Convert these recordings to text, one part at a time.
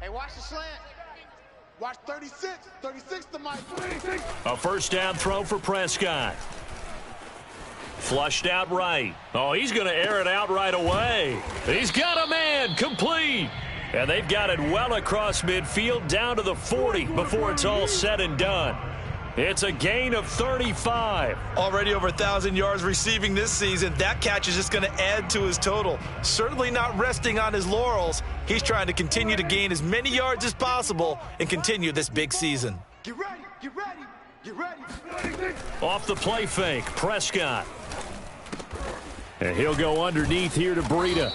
Hey, watch the slant. Watch 36. 36 to Mike. A first down throw for Prescott. Flushed out right. Oh, he's going to air it out right away. He's got a man complete. And they've got it well across midfield down to the 40 before it's all said and done. It's a gain of 35. Already over 1,000 yards receiving this season. That catch is just going to add to his total. Certainly not resting on his laurels. He's trying to continue to gain as many yards as possible and continue this big season. Get ready, get ready, get ready. Off the play fake, Prescott. And he'll go underneath here to Breida.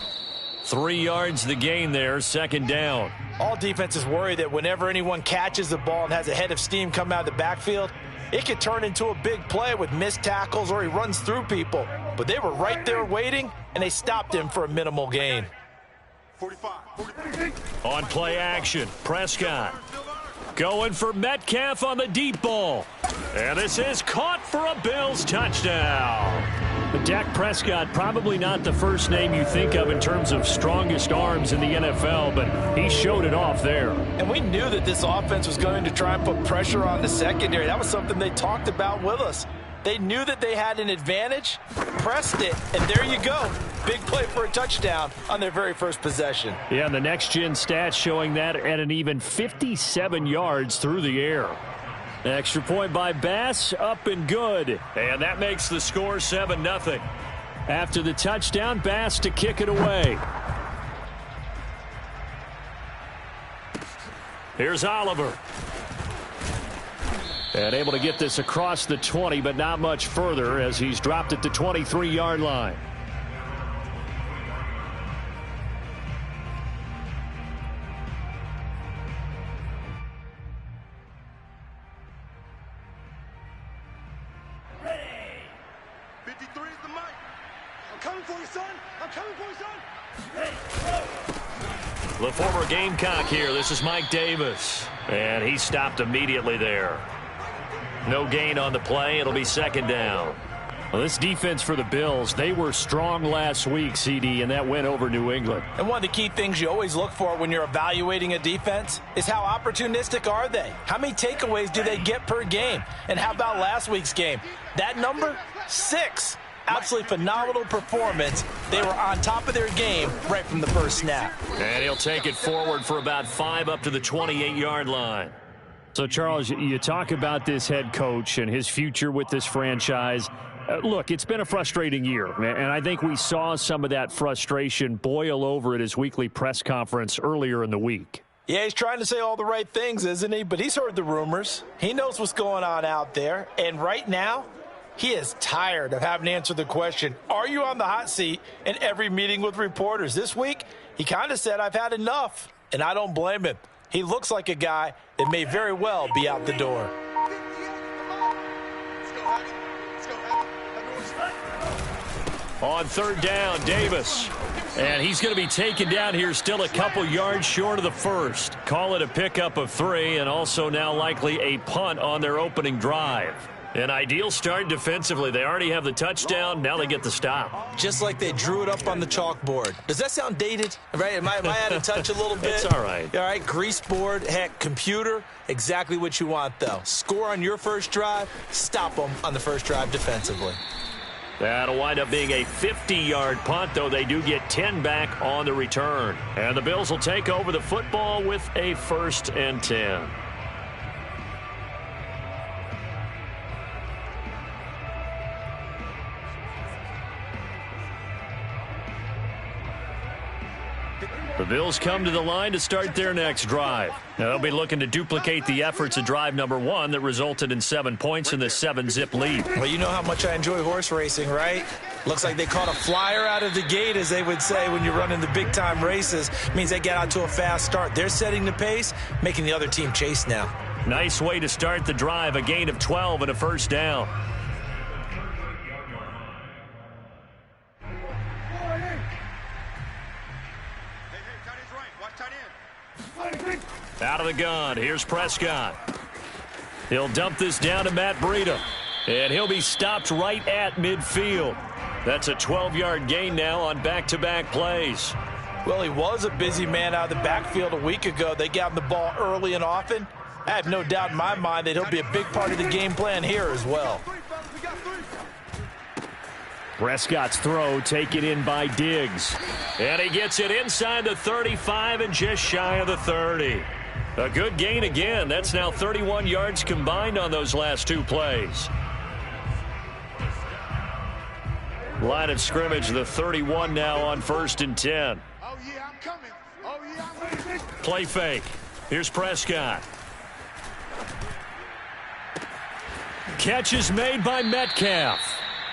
3 yards the gain there, second down. All defenses worry that whenever anyone catches the ball and has a head of steam come out of the backfield, it could turn into a big play with missed tackles or he runs through people. But they were right there waiting, and they stopped him for a minimal gain. 45. On play action, Prescott. Going for Metcalf on the deep ball. And this is caught for a Bills touchdown. Dak Prescott, probably not the first name you think of in terms of strongest arms in the NFL, but he showed it off there. And we knew that this offense was going to try and put pressure on the secondary. That was something they talked about with us. They knew that they had an advantage, pressed it, and there you go. Big play for a touchdown on their very first possession. Yeah, and the next-gen stats showing that at an even 57 yards through the air. Extra point by Bass, up and good. And that makes the score 7-0. After the touchdown, Bass to kick it away. Here's Oliver. And able to get this across the 20, but not much further as he's dropped at the 23-yard line. The former Gamecock here. This is Mike Davis. And he stopped immediately there. No gain on the play. It'll be second down. Well, this defense for the Bills, they were strong last week, CD, and that went over New England. And one of the key things you always look for when you're evaluating a defense is how opportunistic are they? How many takeaways do they get per game? And how about last week's game? That number? 6. Absolutely phenomenal performance. They were on top of their game right from the first snap. And he'll take it forward for about 5 up to the 28-yard line. So, Charles, you talk about this head coach and his future with this franchise. Look, it's been a frustrating year, and I think we saw some of that frustration boil over at his weekly press conference earlier in the week. Yeah, he's trying to say all the right things, isn't he? But he's heard the rumors. He knows what's going on out there. And right now, he is tired of having to answer the question, are you on the hot seat, in every meeting with reporters. This week, he kind of said, I've had enough, and I don't blame him. He looks like a guy that may very well be out the door. On third down, Davis. And he's going to be taken down here still a couple yards short of the first. Call it a pickup of 3 and also now likely a punt on their opening drive. An ideal start defensively. They already have the touchdown. Now they get the stop. Just like they drew it up on the chalkboard. Does that sound dated? Right? Am I out of touch a little bit? It's all right. All right, grease board, heck, computer, exactly what you want, though. Score on your first drive, stop them on the first drive defensively. That'll wind up being a 50-yard punt, though they do get 10 back on the return. And the Bills will take over the football with a 1st and 10. The Bills come to the line to start their next drive. Now they'll be looking to duplicate the efforts of drive number 1 that resulted in 7 points in the 7-zip lead. Well, you know how much I enjoy horse racing, right? Looks like they caught a flyer out of the gate, as they would say when you're running the big-time races. It means they get out to a fast start. They're setting the pace, making the other team chase now. Nice way to start the drive, a gain of 12 and a first down. Out of the gun, here's Prescott. He'll dump this down to Matt Breida, and he'll be stopped right at midfield. That's a 12-yard gain now on back-to-back plays. Well, he was a busy man out of the backfield a week ago. They got him the ball early and often. I have no doubt in my mind that he'll be a big part of the game plan here as well. Prescott's throw taken in by Diggs. And he gets it inside the 35 and just shy of the 30. A good gain again. That's now 31 yards combined on those last two plays. Line of scrimmage, the 31 now on 1st and 10. Oh, yeah, I'm coming. Oh, yeah, I'm ready. Play fake. Here's Prescott. Catch is made by Metcalf.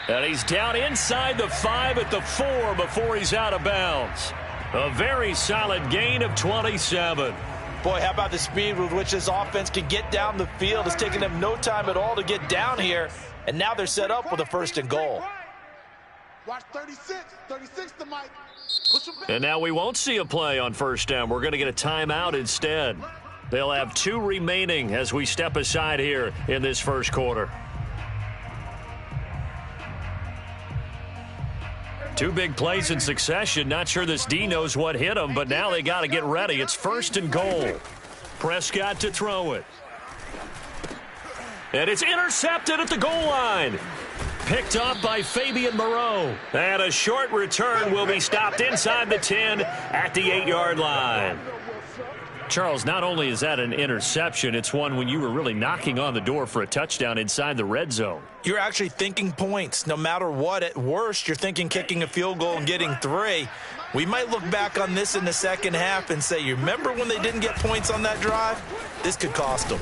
And he's down inside the 5 at the 4 before he's out of bounds. A very solid gain of 27. Boy, how about the speed with which this offense can get down the field? It's taken them no time at all to get down here. And now they're set up with a 1st and goal. Watch 36. 36 to Mike. Push him back. And now we won't see a play on 1st down. We're going to get a timeout instead. They'll have 2 remaining as we step aside here in this first quarter. 2 big plays in succession. Not sure this D knows what hit him, but now they got to get ready. It's 1st and goal. Prescott to throw it. And it's intercepted at the goal line. Picked up by Fabian Moreau. And a short return will be stopped inside the 10 at the 8-yard line. Charles, not only is that an interception, it's one when you were really knocking on the door for a touchdown inside the red zone. You're actually thinking points. No matter what, at worst, you're thinking kicking a field goal and getting 3. We might look back on this in the second half and say, you remember when they didn't get points on that drive? This could cost them.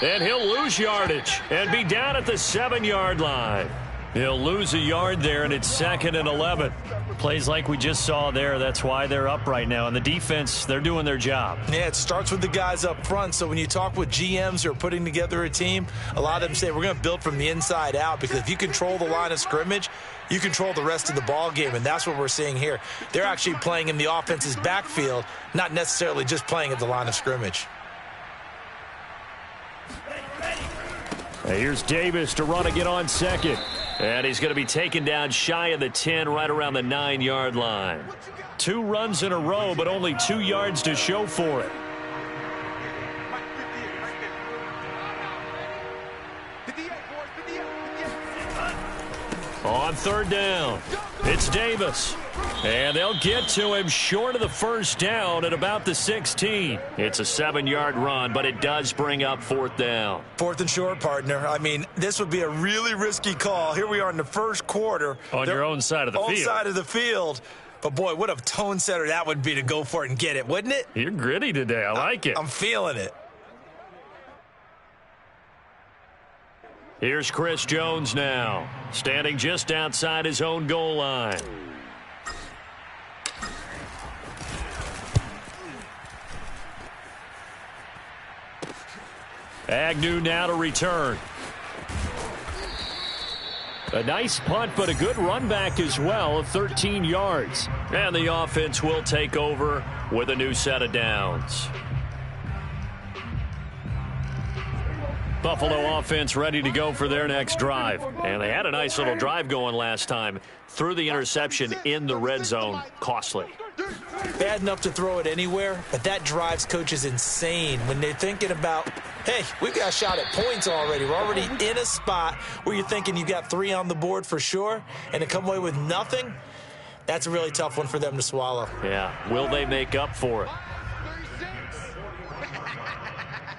And he'll lose yardage and be down at the 7-yard line. He'll lose a yard there, and it's 2nd and 11. Plays like we just saw there, that's why they're up right now. And the defense, they're doing their job. Yeah, it starts with the guys up front. So when you talk with GMs who are putting together a team, a lot of them say we're going to build from the inside out, because if you control the line of scrimmage, you control the rest of the ball game, and that's what we're seeing here. They're actually playing in the offense's backfield, not necessarily just playing at the line of scrimmage. Here's Davis to run again on 2nd. And he's going to be taken down shy of the 10, right around the 9-yard line. 2 runs in a row, but only 2 yards to show for it. On 3rd down, it's Davis. And they'll get to him short of the 1st down at about the 16. It's a 7-yard run, but it does bring up 4th down. 4th and short, partner. I mean, this would be a really risky call. Here we are in the first quarter. On your own side of the field. Own side of the field. But, boy, what a tone setter that would be to go for it and get it, wouldn't it? You're gritty today. I like it. I'm feeling it. Here's Chris Jones now, standing just outside his own goal line. Agnew now to return. A nice punt, but a good run back as well of 13 yards. And the offense will take over with a new set of downs. Buffalo offense ready to go for their next drive. And they had a nice little drive going last time. Threw the interception in the red zone. Costly. Bad enough to throw it anywhere, but that drives coaches insane when they're thinking about, hey, we've got a shot at points already. We're already in a spot where you're thinking you got 3 on the board for sure, and to come away with nothing, that's a really tough one for them to swallow. Yeah, will they make up for it?